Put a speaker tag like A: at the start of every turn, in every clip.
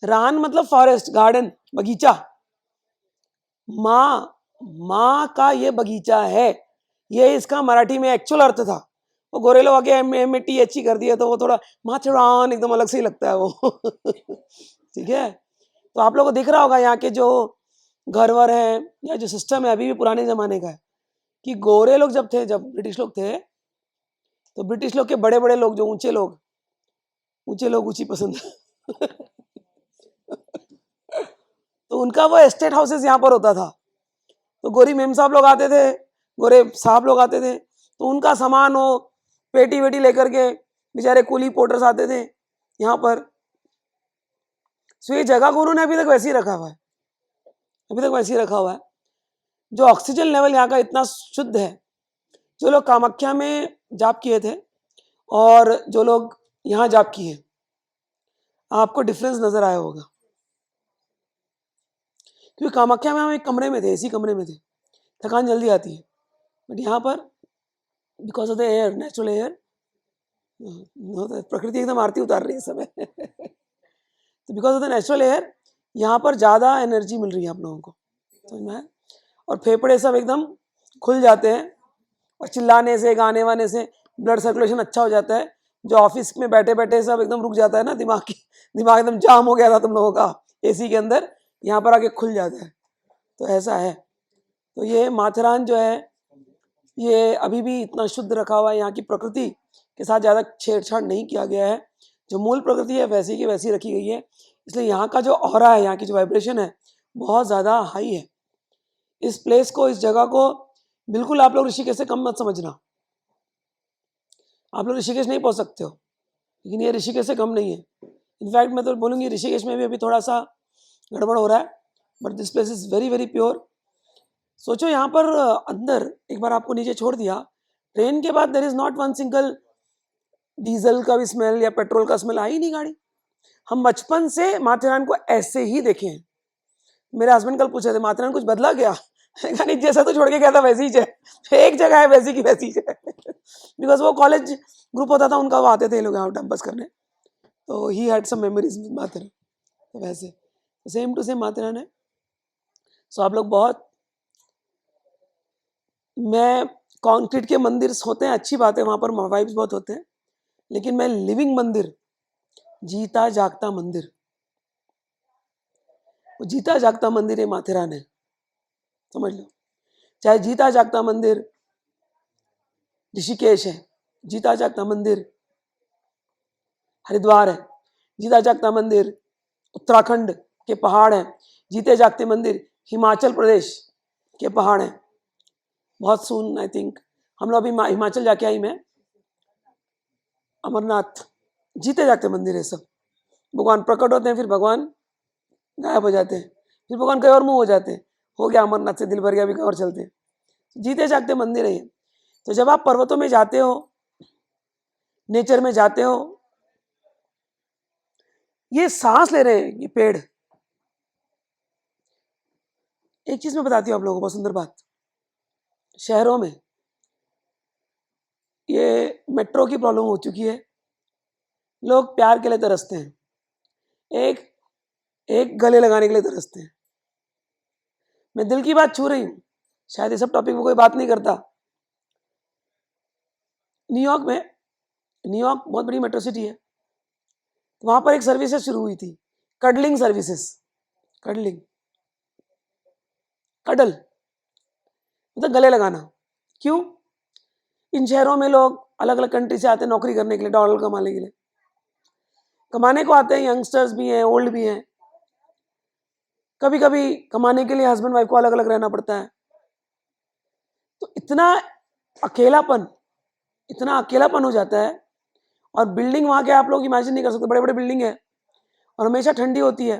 A: रान मतलब forest, garden, बगीचा। माँ, माँ का ये बगीचा है, ये इसका मराठी में एक्चुअल अर्थ था। वो गोरे लोग आके एम ए टी एच ही कर दिया तो वो थोड़ा माथेरान एकदम अलग से ही लगता है वो। ठीक है, तो आप लोगों को दिख रहा होगा यहाँ के जो घर वर है या जो सिस्टम है अभी भी पुराने जमाने का है, कि गोरे लोग जब थे, जब ब्रिटिश लोग थे, तो ब्रिटिश लोग के बड़े बड़े लोग जो ऊंचे लोग ऊंची पसंद। तो उनका वो एस्टेट हाउसेस यहाँ पर होता था, तो गोरी मेम साहब लोग आते थे, गोरे साहब लोग आते थे, तो उनका सामान हो पेटी वेटी लेकर के बेचारे कूली पोर्टर्स आते थे यहाँ पर। सो ये जगह को उन्होंने अभी तक वैसे ही रखा हुआ है, अभी तक वैसे ही रखा हुआ है। जो ऑक्सीजन लेवल यहाँ का इतना शुद्ध है, जो लोग कामाख्या में जाप किए थे और जो लोग यहाँ जाप किए, आपको डिफरेंस नजर आया होगा। क्योंकि कामाख्या में हम एक कमरे में थे, इसी कमरे में थे, थकान जल्दी आती है, बट यहाँ पर because of the air, natural air, प्रकृति एकदम आरती उतार रही है समय। तो because of the natural air यहाँ पर ज़्यादा एनर्जी मिल रही है आप लोगों को, समझ में है? और फेफड़े सब एकदम खुल जाते हैं, और चिल्लाने से, गाने वाने से ब्लड सर्कुलेशन अच्छा हो जाता है। जो ऑफिस में बैठे बैठे सब एकदम रुक जाता है ना, दिमाग एकदम जाम हो गया था तुम लोगों का एसी के अंदर, यहाँ पर आके खुल जाता है। तो ऐसा है। तो ये माथेरान जो है ये अभी भी इतना शुद्ध रखा हुआ है, यहाँ की प्रकृति के साथ ज़्यादा छेड़छाड़ नहीं किया गया है, जो मूल प्रकृति है वैसी की वैसी रखी गई है। इसलिए यहाँ का जो ऑरा है, यहाँ की जो वाइब्रेशन है बहुत ज़्यादा हाई है। इस प्लेस को, इस जगह को बिल्कुल आप लोग ऋषिकेश से कम मत समझना। आप लोग ऋषिकेश नहीं पहुँच सकते हो, लेकिन ये ऋषिकेश से कम नहीं है। इनफैक्ट मैं तो बोलूँगी ऋषिकेश में भी अभी थोड़ा सा गड़बड़ हो रहा है, but this place is very very pure. सोचो यहाँ पर अंदर एक बार आपको नीचे छोड़ दिया, ट्रेन के बाद there is not one single diesel का भी स्मेल या पेट्रोल का स्मेल आई नहीं गाड़ी। हम बचपन से माथेरान को ऐसे ही देखे हैं। मेरे हस्बैंड कल पूछे थे माथेरान कुछ बदला क्या? नहीं, जैसा तो छोड़ के गया था वैसी ही है, एक जगह है वैसी की वैसी है। बिकॉज वो कॉलेज ग्रुप होता था उनका, वो आते थे लोग यहाँ टाइम पास करने, तो he had some memories with Matheran. तो वैसे सेम टू सेम माथेरान है। सो आप लोग बहुत, मैं कंक्रीट के मंदिर होते हैं, अच्छी बात है, वहाँ पर वाइब्स बहुत होते हैं, लेकिन मैं लिविंग मंदिर, जीता जागता मंदिर, वो जीता जागता मंदिर ये माथेरान है, समझ लो। चाहे जीता जागता मंदिर ऋषिकेश है, जीता जागता मंदिर हरिद्वार है, जीता जागता मंदिर उत्तराखंड के पहाड़ हैं, जीते जागते मंदिर हिमाचल प्रदेश के पहाड़ हैं। बहुत सून आई थिंक हम लोग अभी हिमाचल जाके आई, मैं अमरनाथ, जीते जागते मंदिर है सब। भगवान प्रकट होते हैं, फिर भगवान गायब हो जाते हैं, फिर भगवान कहीं और मुँह हो जाते हैं, हो गया अमरनाथ से दिल भर गया, अभी कहीं और चलते हैं। जीते जागते मंदिर है ये। तो जब आप पर्वतों में जाते हो, नेचर में जाते हो, ये सांस ले रहे हैं ये पेड़। एक चीज मैं बताती हूँ आप लोगों को, बहुत सुंदर बात। शहरों में ये मेट्रो की प्रॉब्लम हो चुकी है, लोग प्यार के लिए तरसते हैं, एक एक गले लगाने के लिए तरसते हैं। मैं दिल की बात छू रही हूँ, शायद ये सब टॉपिक में कोई बात नहीं करता। न्यूयॉर्क में, न्यूयॉर्क बहुत बड़ी मेट्रो सिटी है, तो वहां पर एक सर्विसेज शुरू हुई थी, कडलिंग सर्विसेज। कडलिंग, कडल मतलब गले लगाना। क्यों? इन शहरों में लोग अलग अलग कंट्री से आते हैं नौकरी करने के लिए, डॉलर कमाने के लिए, कमाने को आते हैं, यंगस्टर्स भी हैं, ओल्ड भी हैं, कभी कभी कमाने के लिए हस्बैंड वाइफ को अलग अलग रहना पड़ता है। तो अकेलापन इतना अकेलापन हो जाता है। और बिल्डिंग वहाँ के आप लोग इमेजिन नहीं कर सकते, बड़े बड़े बिल्डिंग है और हमेशा ठंडी होती है,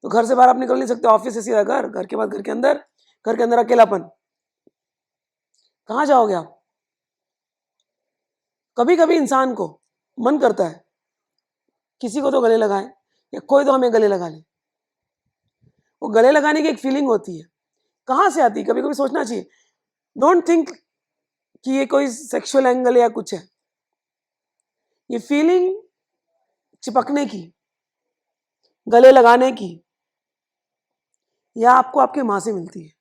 A: तो घर से बाहर आप निकल नहीं सकते, ऑफिस से सीधा घर, घर के बाद घर के अंदर, घर के अंदर अकेलापन, कहाँ जाओगे आप? कभी कभी इंसान को मन करता है किसी को तो गले लगाए, या कोई तो हमें गले लगा ले। वो गले लगाने की एक फीलिंग होती है, कहाँ से आती है? कभी कभी सोचना चाहिए। डोंट थिंक कि ये कोई सेक्सुअल एंगल या कुछ है, ये फीलिंग चिपकने की, गले लगाने की, यह आपको आपके माँ से मिलती है।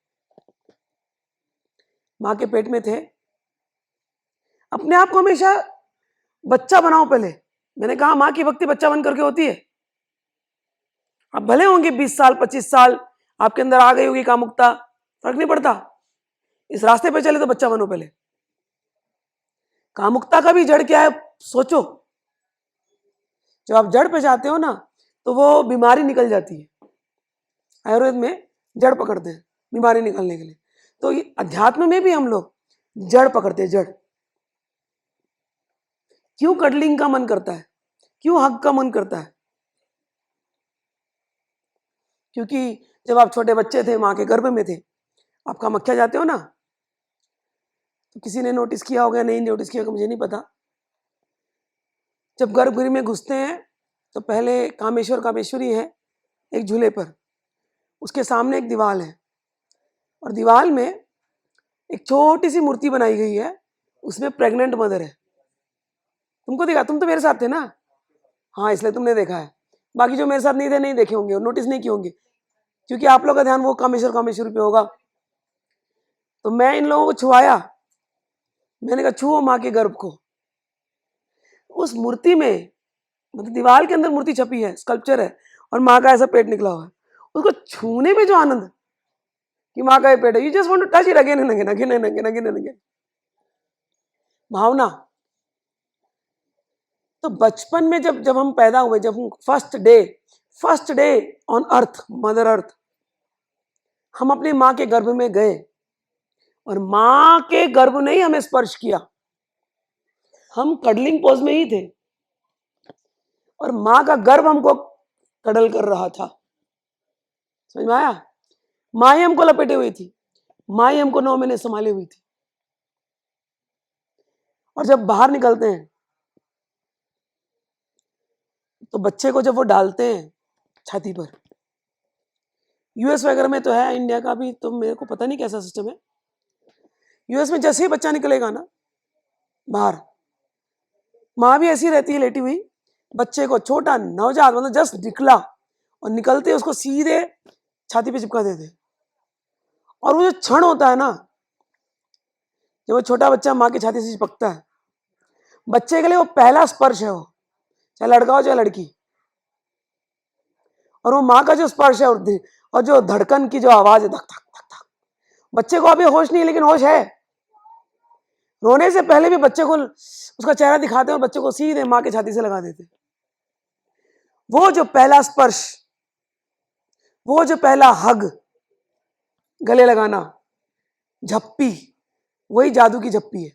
A: माँ के पेट में थे, अपने आप को हमेशा बच्चा बनाओ पहले। मैंने कहा माँ की भक्ति बच्चा बन करके होती है। अब भले होंगे 20 साल 25 साल, आपके अंदर आ गई होगी कामुकता, फर्क नहीं पड़ता। इस रास्ते पे चले तो बच्चा बनो पहले। कामुकता का भी जड़ क्या है सोचो। जब आप जड़ पे जाते हो ना तो वो बीमारी निकल जाती है। आयुर्वेद में जड़ पकड़ते हैं बीमारी निकलने के लिए। तो अध्यात्म में भी हम लोग जड़ पकड़ते हैं, जड़। क्यों कडलिंग का मन करता है, क्यों हक का मन करता है? क्योंकि जब आप छोटे बच्चे थे, माँ के गर्भ में थे, आप कामाख्या जाते हो ना, तो किसी ने नोटिस किया होगा, नहीं नोटिस किया होगा मुझे नहीं पता। जब गर्भगृह में घुसते हैं तो पहले कामेश्वर कामेश्वरी है एक झूले पर, उसके सामने एक दीवार है, और दीवार में एक छोटी सी मूर्ति बनाई गई है, उसमें प्रेग्नेंट मदर है। तुमको देखा? तुम तो मेरे साथ थे ना, हाँ, इसलिए तुमने देखा है। बाकी जो मेरे साथ नहीं थे नहीं देखे होंगे, नोटिस नहीं किए होंगे, क्योंकि आप लोग का ध्यान वो कामेश्वर कामेश्वरी पे होगा। तो मैं इन लोगों को छुआया, मैंने कहा छुओ माँ के गर्भ को। उस मूर्ति में, मतलब दीवार के अंदर मूर्ति छपी है, स्कल्पचर है, और माँ का ऐसा पेट निकला हुआ है। उसको छूने में जो आनंद कि माँ का ये पेट है, you just want to touch it again and again again and again again and again. भावना। तो बचपन में जब हम पैदा हुए, जब हम first day on earth, mother earth, हम अपनी माँ के गर्भ में गए, और माँ के गर्भ ने ही हमें स्पर्श किया। हम कडलिंग पोज में ही थे, और माँ का गर्भ हमको कडल कर रहा था। समझ में आया? माँ ही हमको लपेटे हुई थी, माँ ही हमको 9 महीने संभाले हुई थी। और जब बाहर निकलते हैं तो बच्चे को जब वो डालते हैं छाती पर, यूएस वगैरह में तो है, इंडिया का भी तो मेरे को पता नहीं कैसा सिस्टम है। यूएस में जैसे ही बच्चा निकलेगा ना बाहर, माँ भी ऐसी रहती है लेटी हुई, बच्चे को, छोटा नवजात, मतलब जस्ट निकला, और निकलते उसको सीधे छाती पे चिपका देते। और वो जो क्षण होता है ना, जब वो छोटा बच्चा माँ की छाती से चिपकता है, बच्चे के लिए वो पहला स्पर्श है, वो चाहे लड़का हो चाहे लड़की। और वो माँ का जो स्पर्श है, और जो धड़कन की जो आवाज है, धक धक धक धक, बच्चे को अभी होश नहीं है, लेकिन होश है। रोने से पहले भी बच्चे को उसका चेहरा दिखाते हैं, और बच्चे को सीधे माँ की छाती से लगा देते। वो जो पहला स्पर्श, वो जो पहला हग, गले लगाना, झप्पी, वही जादू की झप्पी है।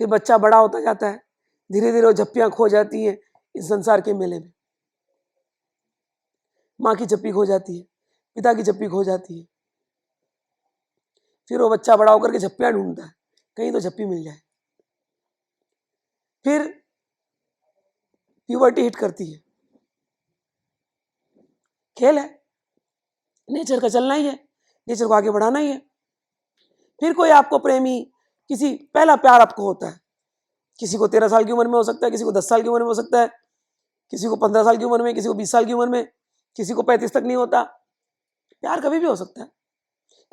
A: फिर बच्चा बड़ा होता जाता है, धीरे धीरे वो झप्पियां खो जाती है इस संसार के मेले में। माँ की झप्पी खो जाती है, पिता की झप्पी खो जाती है। फिर वो बच्चा बड़ा होकर के झप्पियां ढूंढता है, कहीं तो झप्पी मिल जाए। फिर प्यूबर्टी हिट करती है, खेल है, नेचर का चलना ही है, नेचर को आगे बढ़ाना ही है। फिर कोई आपको प्रेमी, किसी पहला प्यार आपको होता है, किसी को 13 साल की उम्र में हो सकता है, किसी को 10 साल की उम्र में हो सकता है, किसी को 15 साल की उम्र में, किसी को 20 साल की उम्र में, किसी को 35 तक नहीं होता। प्यार कभी भी हो सकता है।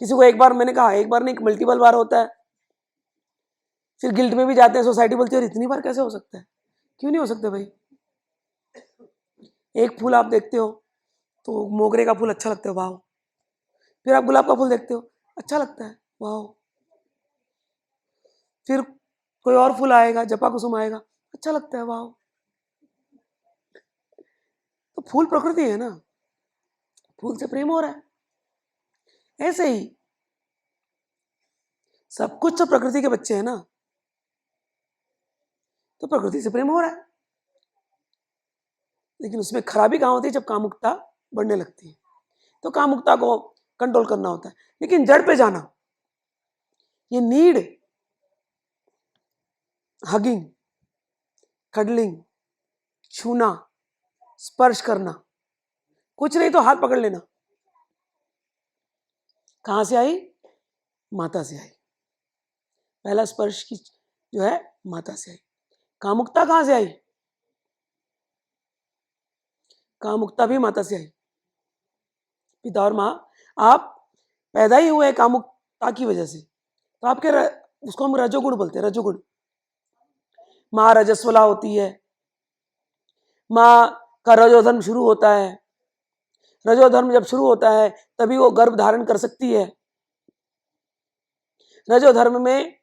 A: किसी को एक बार, मैंने कहा एक बार नहीं, मल्टीपल बार होता है। फिर गिल्ट में भी जाते हैं, सोसाइटी बोलती है इतनी बार कैसे हो सकता है? क्यों नहीं हो सकता भाई? एक फूल आप देखते हो तो मोगरे का फूल अच्छा लगता है, वाह। फिर आप गुलाब का फूल देखते हो, अच्छा लगता है, वाह। फिर कोई और फूल आएगा, जपा कुसुम आएगा, अच्छा लगता है, वाह। तो फूल प्रकृति है ना, फूल से प्रेम हो रहा है। ऐसे ही सब कुछ तो प्रकृति के बच्चे हैं ना, तो प्रकृति से प्रेम हो रहा है। लेकिन उसमें खराबी कहाँ होती है? जब कामुकता बढ़ने लगती है, तो कामुकता को कंट्रोल करना होता है। लेकिन जड़ पे जाना, ये नीड, हगिंग, कडलिंग, छूना, स्पर्श करना, कुछ नहीं तो हाथ पकड़ लेना, कहां से आई? माता से आई। पहला स्पर्श की जो है माता से आई। कामुकता कहां से आई? कामुकता भी माता से आई। पिता और माँ, आप पैदा ही हुए कामुकता की वजह से, तो आपके उसको हम रजोगुण बोलते हैं, रजोगुण। माँ रजस्वला होती है, माँ का रजोधर्म शुरू होता है। रजोधर्म जब शुरू होता है तभी वो गर्भ धारण कर सकती है। रजोधर्म में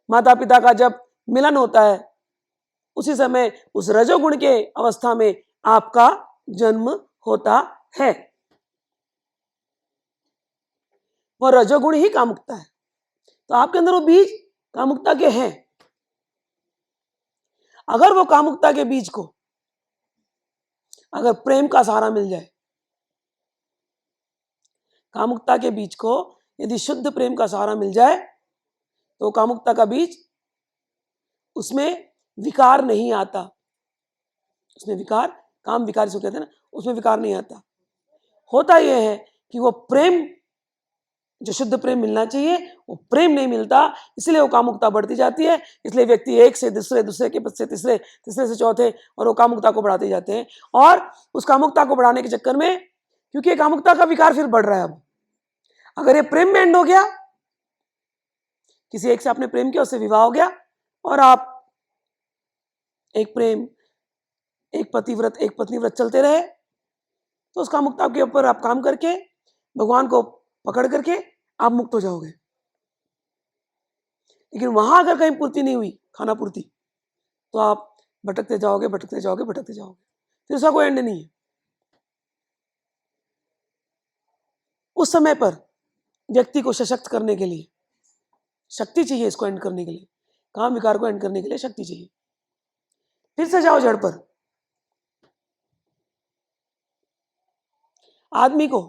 A: माता पिता का जब मिलन होता है उसी समय उस रजोगुण के अवस्था में आपका जन्म होता है। वो रजोगुण ही कामुकता है। तो आपके अंदर वो बीज कामुकता के हैं। अगर वो कामुकता के बीज को अगर प्रेम का सहारा मिल जाए, कामुकता के बीज को यदि शुद्ध प्रेम का सहारा मिल जाए तो कामुकता का बीज, उसमें विकार नहीं आता। उसमें विकार, काम विकार जिसको कहते हैं ना, उसमें विकार नहीं आता। होता यह है कि वो प्रेम, जो शुद्ध प्रेम मिलना चाहिए, वो प्रेम नहीं मिलता, इसलिए वो कामुकता बढ़ती जाती है। इसलिए व्यक्ति एक से दूसरे, दूसरे के पद से तीसरे, तीसरे से चौथे, और वो कामुकता को बढ़ाते जाते हैं। और उस कामुकता को बढ़ाने के चक्कर में, क्योंकि ये कामुकता का विकार फिर बढ़ रहा है, अब अगर ये प्रेम में एंड हो गया, किसी एक से आपने प्रेम किया, उससे विवाह हो गया, और आप एक प्रेम, एक पतिव्रत, एक पत्नीव्रत चलते रहे, तो उस कामुकता के ऊपर आप काम करके, भगवान को पकड़ करके आप मुक्त हो जाओगे। लेकिन वहां अगर कहीं पूर्ति नहीं हुई, खाना पूर्ति, तो आप भटकते जाओगे, भटकते जाओगे, भटकते जाओगे, फिर उसका कोई एंड नहीं है। उस समय पर व्यक्ति को सशक्त करने के लिए शक्ति चाहिए, इसको एंड करने के लिए, काम विकार को एंड करने के लिए शक्ति चाहिए। फिर से जाओ जड़ पर। आदमी को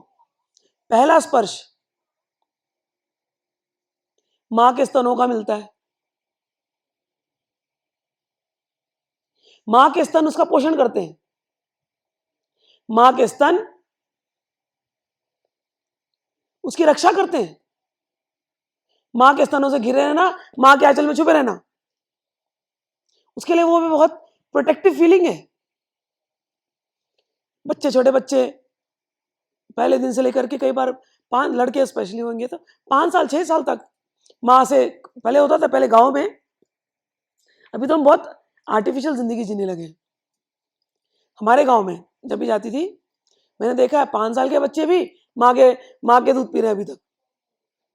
A: पहला स्पर्श मां के स्तनों का मिलता है। मां के स्तन उसका पोषण करते हैं। मां के स्तन उसकी रक्षा करते हैं। मां के स्तनों से घिरे रहना, मां के आंचल में छुपे रहना, उसके लिए वो भी बहुत प्रोटेक्टिव फीलिंग है। बच्चे, छोटे बच्चे पहले दिन से लेकर के, कई बार 5 लड़के स्पेशली होंगे तो 5 साल 6 साल तक माँ से, पहले होता था, पहले गांव में, अभी तो हम बहुत आर्टिफिशियल जिंदगी जीने लगे। हमारे गांव में जब भी जाती थी, मैंने देखा है 5 साल के बच्चे भी माँ के दूध पी रहे हैं अभी तक।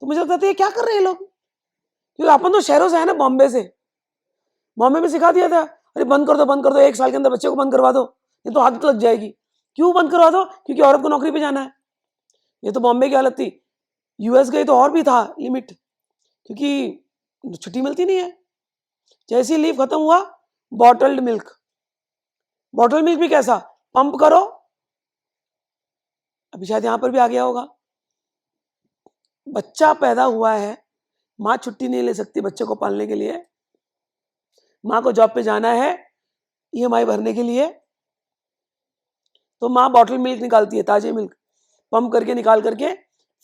A: तो मुझे लगता था ये क्या कर रहे हैं लोग, क्योंकि अपन तो शहरों से है ना, बॉम्बे से। बॉम्बे में सिखा दिया था, अरे बंद कर दो, बंद कर दो, 1 साल के अंदर बच्चे को बंद करवा दो, ये तो आदत लग जाएगी। क्यों बंद करवा दो? क्योंकि औरत को नौकरी पे जाना है। ये तो बॉम्बे की हालत थी। यूएस गई तो और भी था लिमिट, क्योंकि छुट्टी मिलती नहीं है। जैसे ही लीव खत्म हुआ, बॉटल्ड मिल्क। बॉटल मिल्क भी कैसा, पंप करो, अभी शायद यहां पर भी आ गया होगा। बच्चा पैदा हुआ है, माँ छुट्टी नहीं ले सकती बच्चे को पालने के लिए, माँ को जॉब पे जाना है ईएमआई भरने के लिए, तो माँ बॉटल मिल्क निकालती है, ताजे मिल्क पंप करके निकाल करके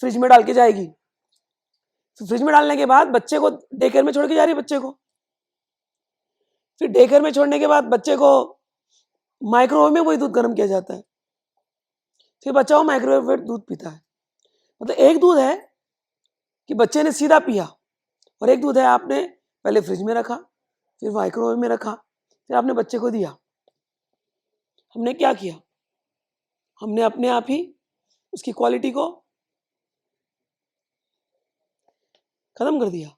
A: फ्रिज में डाल के जाएगी। तो फ्रिज में डालने के बाद बच्चे को डे केयर में छोड़ के जा रही है बच्चे को। फिर डे केयर में छोड़ने के बाद बच्चे को माइक्रोवेव में वही दूध गर्म किया जाता है, फिर बच्चा वो माइक्रोवेव में दूध पीता है। मतलब एक दूध है कि बच्चे ने सीधा पिया, और एक दूध है आपने पहले फ्रिज में रखा, फिर माइक्रोवेव में रखा, फिर आपने बच्चे को दिया। हमने क्या किया, हमने अपने आप ही उसकी क्वालिटी को खत्म कर दिया।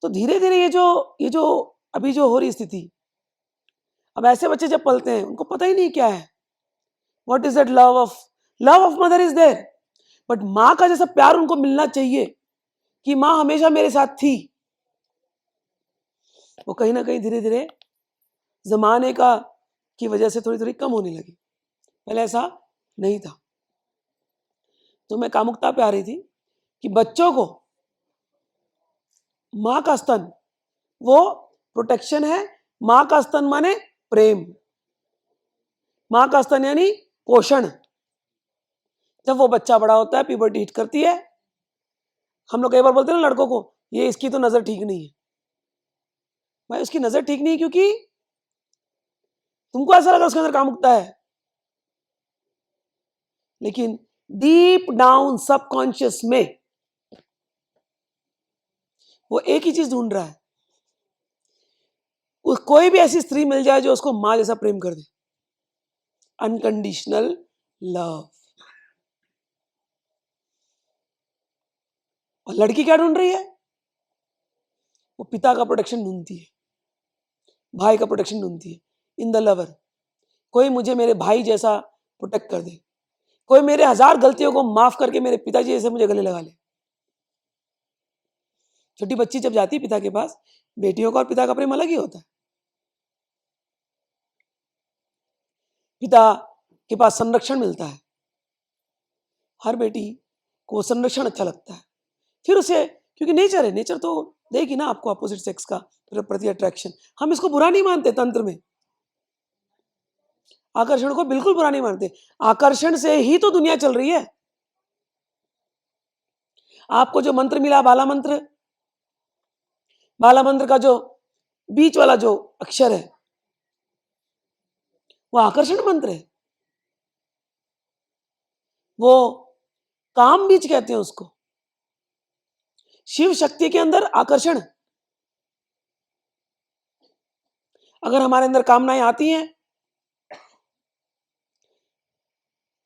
A: तो धीरे धीरे ये जो अभी जो हो रही स्थिति, अब ऐसे बच्चे जब पलते हैं उनको पता ही नहीं क्या है, what is that love of mother is there, but माँ का जैसा प्यार उनको मिलना चाहिए कि माँ हमेशा मेरे साथ थी, वो कहीं ना कहीं धीरे धीरे जमाने का की वजह से थोड़ी थोड़ी कम होने लगी। पहले ऐसा नहीं था। तो मैं कामुकता पे आ रही थी कि बच्चों को माँ का स्तन वो प्रोटेक्शन है। माँ का स्तन माने प्रेम, माँ का स्तन यानी पोषण। जब वो बच्चा बड़ा होता है, प्यूबर्टी हिट करती है, हम लोग कई बार बोलते हैं ना लड़कों को, ये इसकी तो नजर ठीक नहीं है। भाई उसकी नजर ठीक नहीं है क्योंकि तुमको ऐसा लगा उसके अंदर कामुकता है, लेकिन डीप डाउन सबकॉन्शियस में वो एक ही चीज ढूंढ रहा है, कोई भी ऐसी स्त्री मिल जाए जो उसको मां जैसा प्रेम कर दे, अनकंडीशनल लव। और लड़की क्या ढूंढ रही है? वो पिता का प्रोटेक्शन ढूंढती है, भाई का प्रोटेक्शन ढूंढती है इन द लवर। कोई मुझे मेरे भाई जैसा प्रोटेक्ट कर दे, कोई मेरे 1000 गलतियों को माफ करके मेरे पिताजी जैसे मुझे गले लगा ले। छोटी बच्ची जब जाती है पिता के पास, बेटियों का और पिता का प्रेम अलग ही होता है। पिता के पास संरक्षण मिलता है, हर बेटी को संरक्षण अच्छा लगता है। फिर उसे, क्योंकि नेचर है, नेचर तो देगी ना आपको अपोजिट सेक्स का प्रति अट्रैक्शन। हम इसको बुरा नहीं मानते, तंत्र में आकर्षण को बिल्कुल बुरा नहीं मानते। आकर्षण से ही तो दुनिया चल रही है। आपको जो मंत्र मिला बाला मंत्र, बाला मंत्र का जो बीच वाला जो अक्षर है वो आकर्षण मंत्र है। वो काम बीज कहते हैं उसको। शिव शक्ति के अंदर आकर्षण, अगर हमारे अंदर कामनाएं आती हैं,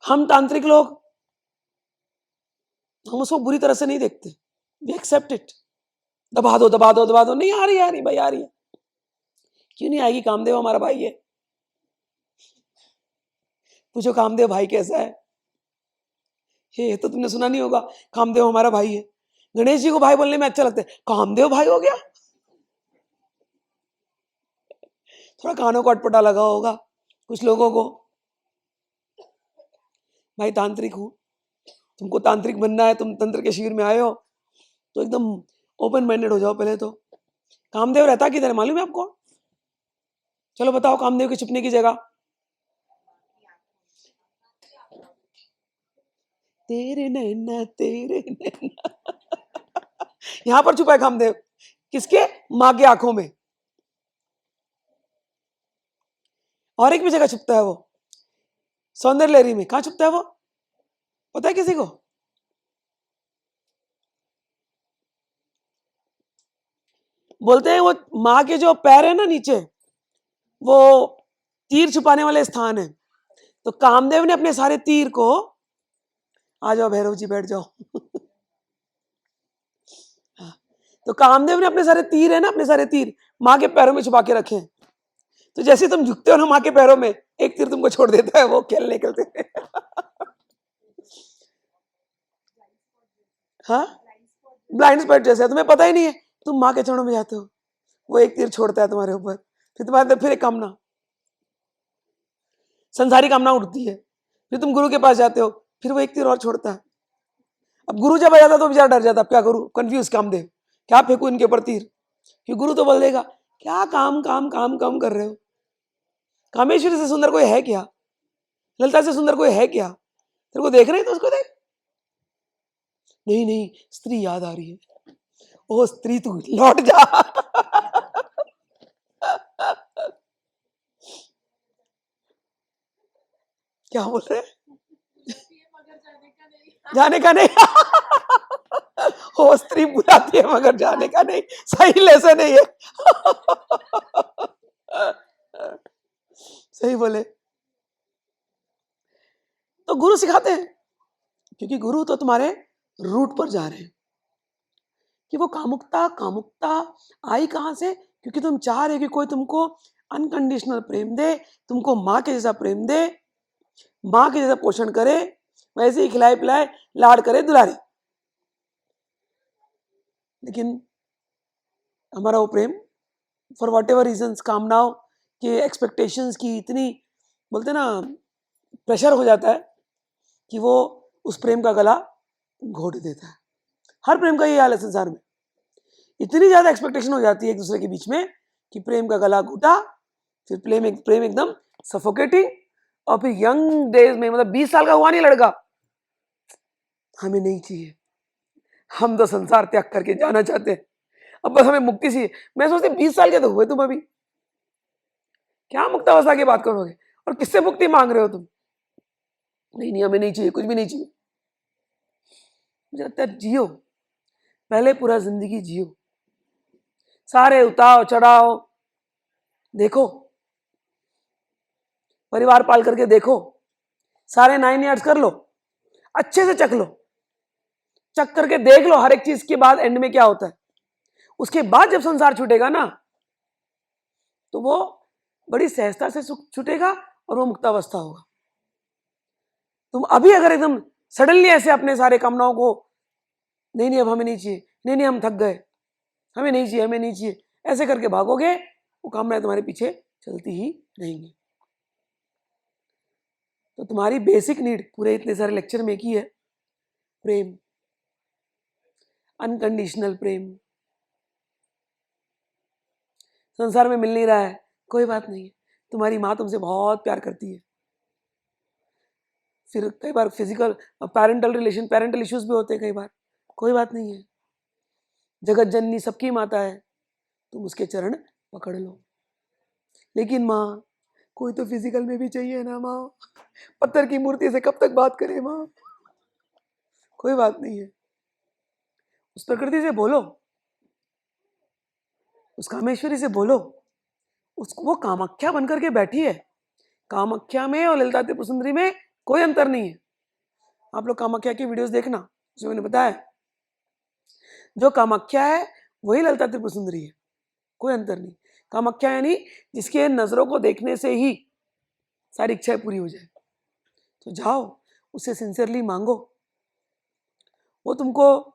A: हम तांत्रिक लोग हम उसको बुरी तरह से नहीं देखते, वी एक्सेप्ट इट। दबा दो दबा दो दबा दो, नहीं आ रही भाई, आ रही है। क्यों नहीं आएगी? कामदेव हमारा भाई है। पूछो कामदेव भाई कैसा है? ये तो तुमने सुना नहीं होगा, कामदेव हमारा भाई है। गणेश जी को भाई बोलने में अच्छा लगता है, कामदेव भाई हो गया। थोड़ा कानों को अटपटा लगा होगा कुछ लोगों को। भाई तांत्रिक हूं, तुमको तांत्रिक बनना है, तुम तंत्र के शिविर में आए हो तो एकदम ओपन माइंडेड हो जाओ। पहले तो कामदेव रहता किधर है मालूम है आपको? चलो बताओ, कामदेव के छुपने की जगह। तेरे नैना तेरे नैना यहां पर छुपा है कामदेव। किसके? मां की आंखों में। और एक भी जगह छुपता है वो, सौंदर्य लहरी में। कहां छुपता है वो, पता है किसी को? बोलते हैं वो मां के जो पैर है ना नीचे, वो तीर छुपाने वाले स्थान है। तो कामदेव ने अपने सारे तीर को, आ जाओ भैरव जी बैठ जाओ तो कामदेव ने अपने सारे तीर है ना, अपने सारे तीर मां के पैरों में छुपा के रखे हैं। तो जैसे तुम झुकते हो ना मां के पैरों में, एक तीर तुमको छोड़ देता है, वो खेलने निकलते हाँ, ब्लाइंड स्पॉट जैसे, तुम्हें पता ही नहीं है, तुम मां के चरणों में जाते हो, वो एक तीर छोड़ता है तुम्हारे ऊपर, फिर तुम्हारे अंदर फिर एक कामना, संसारी कामना उठती है। फिर तुम गुरु के पास जाते हो, फिर वो एक तीर और छोड़ता है। अब गुरु जब आ जाता तो बेचारा डर जाता, क्या करूं, कंफ्यूज कामदेव, क्या फेंकू इनके ऊपर तीर? कि गुरु तो बोल देगा, क्या काम काम काम काम कर रहे हो, कामेश्वरी से सुंदर कोई है क्या, ललिता से सुंदर कोई है क्या, तेरे को देख रहे हैं तो उसको देख। नहीं नहीं, स्त्री याद आ रही है। ओ स्त्री तू लौट जा क्या बोल रहे हैं? जाने का नहीं हो, स्त्री बुलाती है मगर जाने का नहीं, सही लेसन है ये सही बोले। तो गुरु सिखाते हैं, क्योंकि गुरु तो तुम्हारे रूट पर जा रहे हैं कि वो कामुकता कामुकता आई कहां से? क्योंकि तुम चाह रहे कि कोई तुमको अनकंडीशनल प्रेम दे, तुमको माँ के जैसा प्रेम दे, माँ के जैसा पोषण करे, वैसे ही खिलाए पिलाए, लाड करे दुलारे। लेकिन हमारा वो प्रेम फॉर वॉट एवर रीजन, कामनाओं के एक्सपेक्टेशंस की इतनी, बोलते ना, प्रेशर हो जाता है कि वो उस प्रेम का गला घोट देता है। हर प्रेम का ये हाल है संसार में, इतनी ज्यादा एक्सपेक्टेशन हो जाती है एक दूसरे के बीच में कि प्रेम का गला घुटा, फिर प्रेम एकदम सफोकेटिंग। और फिर यंग डेज में, मतलब 20 साल का हुआ नहीं लड़का, हमें नहीं चाहिए, हम तो संसार त्याग करके जाना चाहते हैं, अब बस हमें मुक्ति चाहिए। मैं सोचती 20 साल के तो हुए तुम अभी, क्या मुक्तावस्था की बात करोगे? और किससे मुक्ति मांग रहे हो तुम? नहीं नहीं, हमें नहीं चाहिए, कुछ भी नहीं चाहिए। मुझे लगता है जियो, पहले पूरा जिंदगी जियो, सारे उतार चढ़ाओ देखो, परिवार पाल करके देखो, सारे 9 इयर्स कर लो, अच्छे से चख लो, चख करके देख लो हर एक चीज के बाद एंड में क्या होता है। उसके बाद जब संसार छूटेगा ना, तो वो बड़ी सहजता से छूटेगा और वो मुक्तावस्था होगा। तुम अभी अगर एकदम सडनली ऐसे अपने सारे कामनाओं को, नहीं नहीं अब हमें नहीं चाहिए, नहीं नहीं हम थक गए, हमें नहीं चाहिए, हमें नहीं चाहिए, ऐसे करके भागोगे, वो कामनाएं तुम्हारे पीछे चलती ही रहेंगी। तो तुम्हारी बेसिक नीड पूरे इतने सारे लेक्चर में की है, प्रेम, अनकंडीशनल प्रेम। संसार में मिल नहीं रहा है, कोई बात नहीं है, तुम्हारी माँ तुमसे बहुत प्यार करती है। फिर कई बार physical parental relation, parental issues भी होते हैं कई बार, कोई बात नहीं है। जगत जननी सबकी माता है, तुम उसके चरण पकड़ लो। लेकिन माँ, कोई तो फिजिकल में भी चाहिए ना माँ, पत्थर की मूर्ति से कब तक बात करें माँ? कोई बात नहीं है, उस प्रकृति से बोलो, उस कामेश्वरी से बोलो, उसको, वो कामाख्या बनकर के बैठी है। कामाख्या में और ललिता त्रिपुर सुंदरी में कोई अंतर नहीं है। आप लोग कामाख्या की वीडियोस देखना, जो मैंने बताया, जो कामाख्या है वही ललिता त्रिपुर सुंदरी है, कोई अंतर नहीं। कामाख्या यानी जिसके नजरों को देखने से ही सारी इच्छाएं पूरी हो जाए। तो जाओ, उससे सिंसियरली मांगो, वो तुमको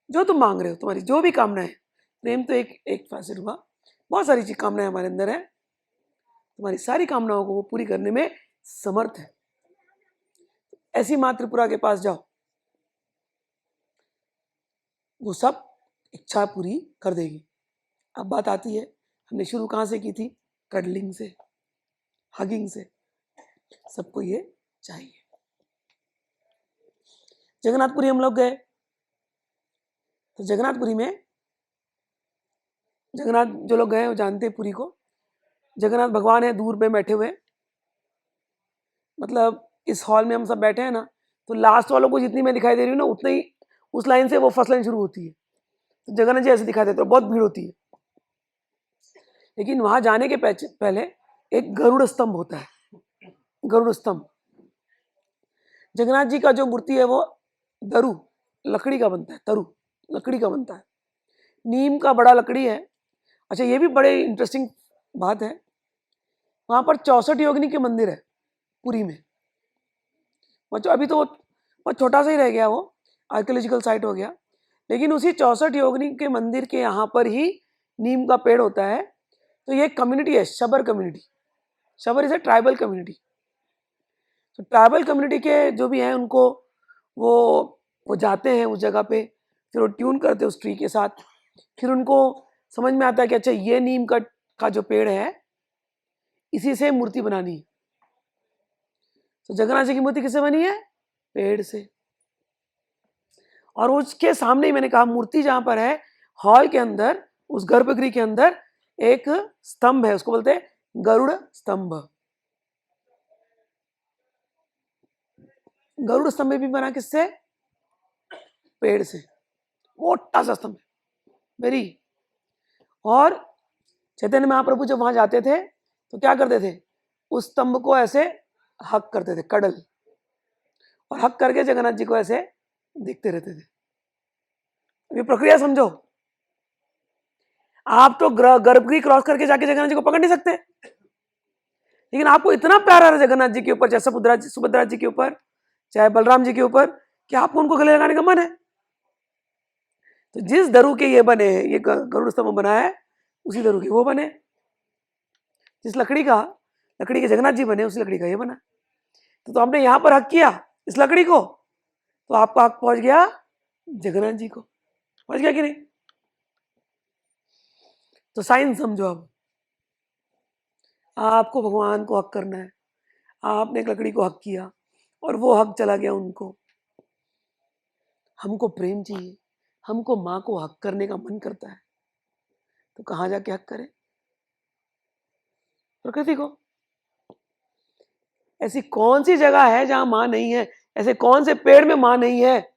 A: जो तुम मांग रहे हो, तुम्हारी जो भी कामना है, प्रेम तो एक एक फैसिट हुआ, बहुत सारी चीज कामनाएं हमारे अंदर है, तुम्हारी सारी कामनाओं को वो पूरी करने में समर्थ है। ऐसी माँ त्रिपुरा के पास जाओ, वो सब इच्छा पूरी कर देगी। अब बात आती है, हमने शुरू कहाँ से की थी? कडलिंग से, हगिंग से। सबको ये चाहिए। जगन्नाथपुरी हम लोग गए, तो जगन्नाथपुरी में, जगन्नाथ जो लोग गए वो जानते हैं पुरी को। जगन्नाथ भगवान है दूर में बैठे हुए, मतलब इस हॉल में हम सब बैठे हैं ना, तो लास्ट वालों को जितनी मैं दिखाई दे रही हूँ ना, उतना ही उस लाइन से वो फर्स्ट लाइन शुरू होती है। तो जगन्नाथ जी ऐसे दिखाई देते हैं, बहुत भीड़ होती है। लेकिन वहां जाने के पहले एक गरुड़ स्तंभ होता है, गरुड़ स्तंभ। जगन्नाथ जी का जो मूर्ति है वो दरु लकड़ी का बनता है, तरु लकड़ी का बनता है, नीम का बड़ा लकड़ी है। अच्छा, ये भी बड़े इंटरेस्टिंग बात है, वहां पर 64 योगिनी के मंदिर है पुरी में। मतलब अभी तो वो छोटा सा ही रह गया, वो आर्कियोलॉजिकल साइट हो गया, लेकिन उसी 64 योगिनी के मंदिर के यहाँ पर ही नीम का पेड़ होता है। तो ये एक कम्युनिटी है, Sabar community. Sabar is a tribal community. तो ट्राइबल कम्युनिटी के जो भी हैं उनको वो वो जाते हैं उस जगह पे, फिर वो ट्यून करते हैं उस ट्री के साथ, फिर उनको समझ में आता है कि अच्छा ये नीम का जो पेड़ है, इसी से मूर्ति बनानी है। तो जगन्नाथ जी की मूर्ति किससे बनी है? पेड़ से। और उसके सामने ही मैंने कहा मूर्ति जहां पर है, हॉल के अंदर, उस गर्भगृह के अंदर एक स्तंभ है, उसको बोलते हैं गरुड़ स्तंभ। गरुड़ स्तंभ भी बना किससे? पेड़ से, मोटा सा स्तंभ, वेरी। और चैतन्य महाप्रभु जब वहां जाते थे तो क्या करते थे? उस स्तंभ को ऐसे हक करते थे, कडल, और हक करके जगन्नाथ जी को ऐसे देखते रहते थे। ये प्रक्रिया समझो, आप तो गर्भगृह क्रॉस करके जाके जगन्नाथ जी को पकड़ नहीं सकते, लेकिन आपको इतना प्यार आ रहा है जगन्नाथ जी के ऊपर, चाहे सुभद्रा जी के ऊपर, चाहे बलराम जी के ऊपर, कि आपको उनको गले लगाने का मन है। तो जिस दरु के ये बने, ये गरुड़ स्तंभ बना है, उसी दरु के वो बने। जिस लकड़ी के जगन्नाथ जी बने, उसी लकड़ी का ये बना। तो हमने यहां पर हक किया इस लकड़ी को, तो आपका हक पहुंच गया जगन्नाथ जी को, पहुंच गया कि नहीं? तो साइंस समझो, अब आपको भगवान को हक करना है, आपने एक लकड़ी को हक किया और वो हक चला गया उनको। हमको प्रेम चाहिए, हमको माँ को हक करने का मन करता है, तो कहाँ जाके हक करें? प्रकृति को। ऐसी कौन सी जगह है जहां मां नहीं है? ऐसे कौन से पेड़ में मां नहीं है?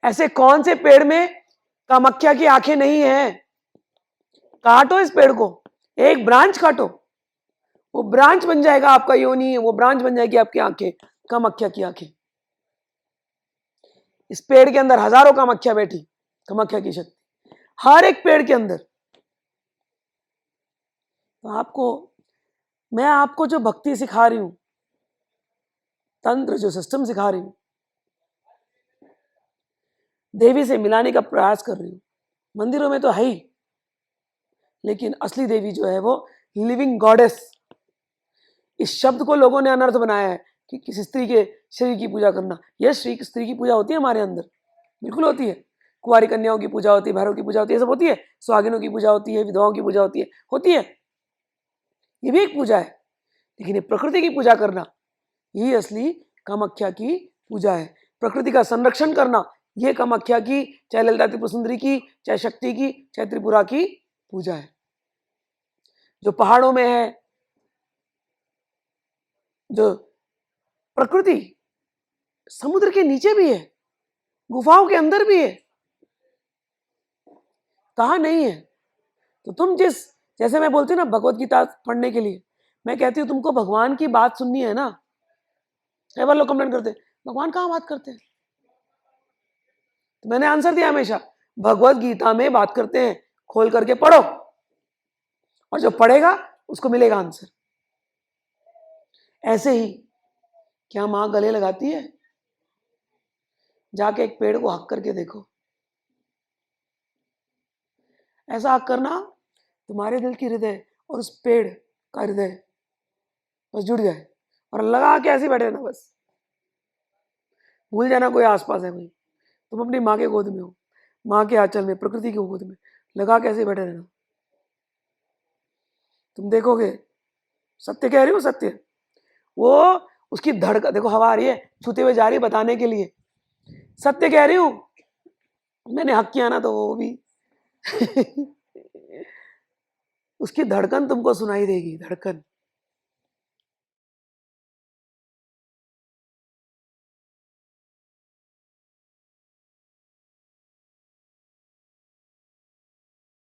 A: ऐसे कौन से पेड़ में कामाख्या की आंखें नहीं है? काटो इस पेड़ को, एक ब्रांच काटो, वो ब्रांच बन जाएगा आपका योनि, वो ब्रांच बन जाएगी आपकी आंखें, कामाख्या की आंखें। इस पेड़ के अंदर हजारों कामाख्या बैठी, कामाख्या की शक्ति हर एक पेड़ के अंदर। तो मैं आपको जो भक्ति सिखा रही हूं, तंत्र जो सिस्टम सिखा रही हूं, देवी से मिलाने का प्रयास कर रही हूं। मंदिरों में तो है ही, लेकिन असली देवी जो है वो लिविंग गॉडेस। इस शब्द को लोगों ने अनर्थ बनाया है कि किसी स्त्री के शरीर की पूजा करना। यह स्त्री की पूजा होती है हमारे अंदर, बिल्कुल होती है। कुंवारी कन्याओं की पूजा होती है, भैरव की पूजा होती है, सब होती है। सुहागिनों की पूजा होती है, विधवाओं की पूजा होती है। ये भी एक पूजा है, लेकिन ये प्रकृति की पूजा करना, यही असली कामाख्या की पूजा है। प्रकृति का संरक्षण करना, ये कामाख्या की, चाहे ललिता त्रिपुर सुंदरी की, चाहे शक्ति की, चाहे त्रिपुरा की पूजा है। जो पहाड़ों में है, जो प्रकृति समुद्र के नीचे भी है, गुफाओं के अंदर भी है, कहां नहीं है? तो तुम जैसे मैं बोलती हूँ ना भगवत गीता पढ़ने के लिए, मैं कहती हूँ तुमको भगवान की बात सुननी है ना। कई बार लोग कंप्लेंट करते हैं भगवान कहाँ बात करते हैं, तो मैंने आंसर दिया हमेशा, भगवत गीता में बात करते हैं, खोल करके पढ़ो, और जो पढ़ेगा उसको मिलेगा आंसर। ऐसे ही क्या मां गले लगाती है? जाके एक पेड़ को हक करके देखो। ऐसा हक करना तुम्हारे दिल की हृदय और उस पेड़ का हृदय बस जुड़ जाए, और लगा के ऐसे बैठे रहना, बस भूल जाना कोई आसपास है कोई। तुम अपनी माँ के गोद में हो, माँ के आंचल में, प्रकृति की गोद में लगा के ऐसे बैठे रहना। तुम देखोगे, सत्य कह रही हूँ, सत्य। वो उसकी धड़कन देखो, हवा आ रही है, छूते हुए जा रही है बताने के लिए, सत्य कह रही हूँ। मैंने हक किया ना, तो वो भी उसकी धड़कन तुमको सुनाई देगी, धड़कन।